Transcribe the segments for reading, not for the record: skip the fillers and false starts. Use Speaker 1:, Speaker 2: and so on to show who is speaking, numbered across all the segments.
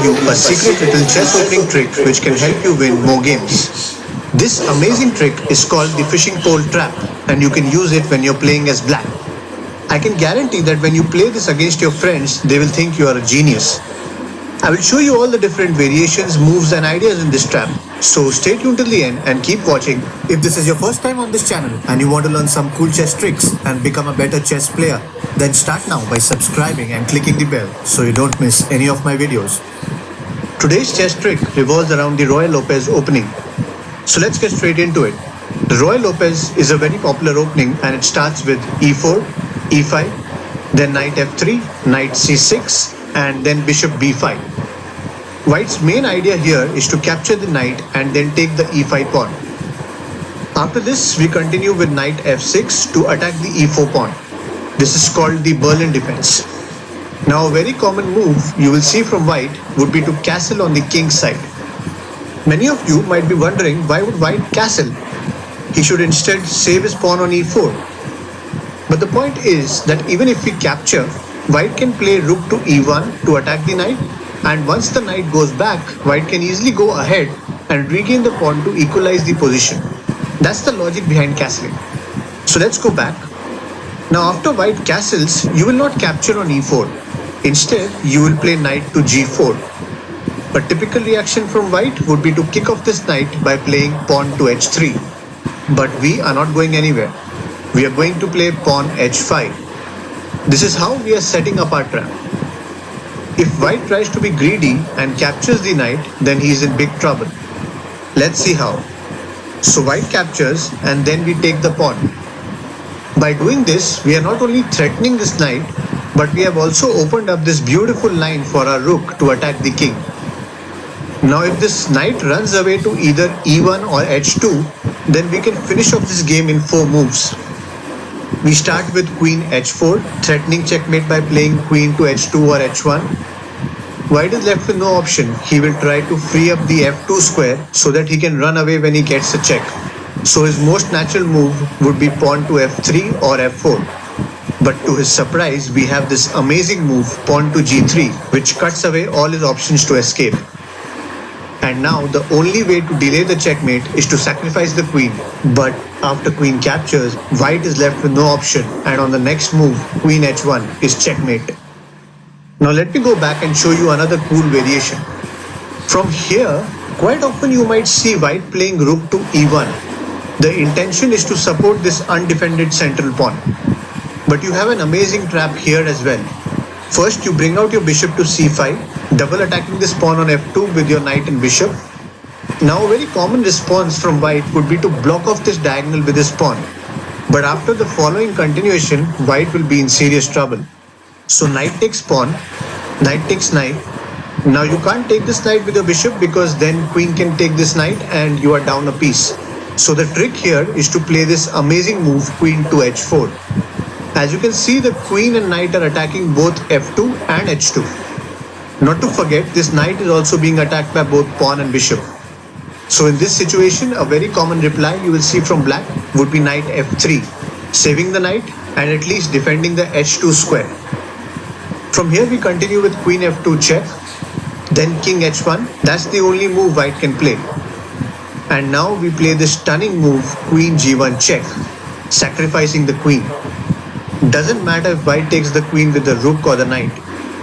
Speaker 1: you a secret little chess opening trick which can help you win more games. This amazing trick is called the fishing pole trap, and you can use it when you're playing as black. I can guarantee that when you play this against your friends, they will think you are a genius. I will show you all the different variations, moves and ideas in this trap. So stay tuned till the end and keep watching. If this is your first time on this channel and you want to learn some cool chess tricks and become a better chess player, then start now by subscribing and clicking the bell so you don't miss any of my videos. Today's chess trick revolves around the Roy Lopez opening. So let's get straight into it. The Roy Lopez is a very popular opening and it starts with e4, e5, then knight f3, knight c6 and then bishop b5. White's main idea here is to capture the knight and then take the e5 pawn. After this, we continue with knight f6 to attack the e4 pawn. This is called the Berlin defense. Now a very common move you will see from white would be to castle on the king's side. Many of you might be wondering why would white castle? He should instead save his pawn on e4. But the point is that even if we capture, white can play rook to e1 to attack the knight, and once the knight goes back, white can easily go ahead and regain the pawn to equalize the position. That's the logic behind castling. So let's go back. Now after white castles, you will not capture on e4. Instead, you will play knight to g4. A typical reaction from white would be to kick off this knight by playing pawn to h3. But we are not going anywhere. We are going to play pawn h5. This is how we are setting up our trap. If white tries to be greedy and captures the knight, then he is in big trouble. Let's see how. So white captures and then we take the pawn. By doing this, we are not only threatening this knight, but we have also opened up this beautiful line for our rook to attack the king. Now if this knight runs away to either e1 or h2, then we can finish off this game in 4 moves. We start with queen h4, threatening checkmate by playing queen to h2 or h1. White is left with no option. He will try to free up the f2 square so that he can run away when he gets a check. So his most natural move would be pawn to f3 or f4. But to his surprise, we have this amazing move, pawn to g3, which cuts away all his options to escape. And now the only way to delay the checkmate is to sacrifice the queen. But after queen captures, white is left with no option, and on the next move, queen h1 is checkmate. Now let me go back and show you another cool variation. From here, quite often you might see white playing rook to e1. The intention is to support this undefended central pawn. But you have an amazing trap here as well. First, you bring out your bishop to c5, double attacking this pawn on f2 with your knight and bishop. Now a very common response from white would be to block off this diagonal with his pawn. But after the following continuation, white will be in serious trouble. So knight takes pawn, knight takes knight. Now you can't take this knight with your bishop because then queen can take this knight and you are down a piece. So the trick here is to play this amazing move, queen to h4. As you can see, the queen and knight are attacking both f2 and h2. Not to forget, this knight is also being attacked by both pawn and bishop. So in this situation, a very common reply you will see from black would be knight f3, saving the knight and at least defending the h2 square. From here we continue with queen f2 check, then king h1. That's the only move white can play. And now we play this stunning move, queen g1 check, sacrificing the queen. Doesn't matter if white takes the queen with the rook or the knight,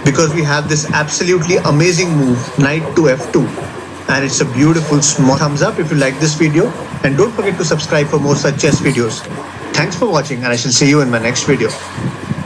Speaker 1: because we have this absolutely amazing move, knight to f2. And it's a beautiful small thumbs up if you like this video, and don't forget to subscribe for more such chess videos. Thanks for watching, and I shall see you in my next video.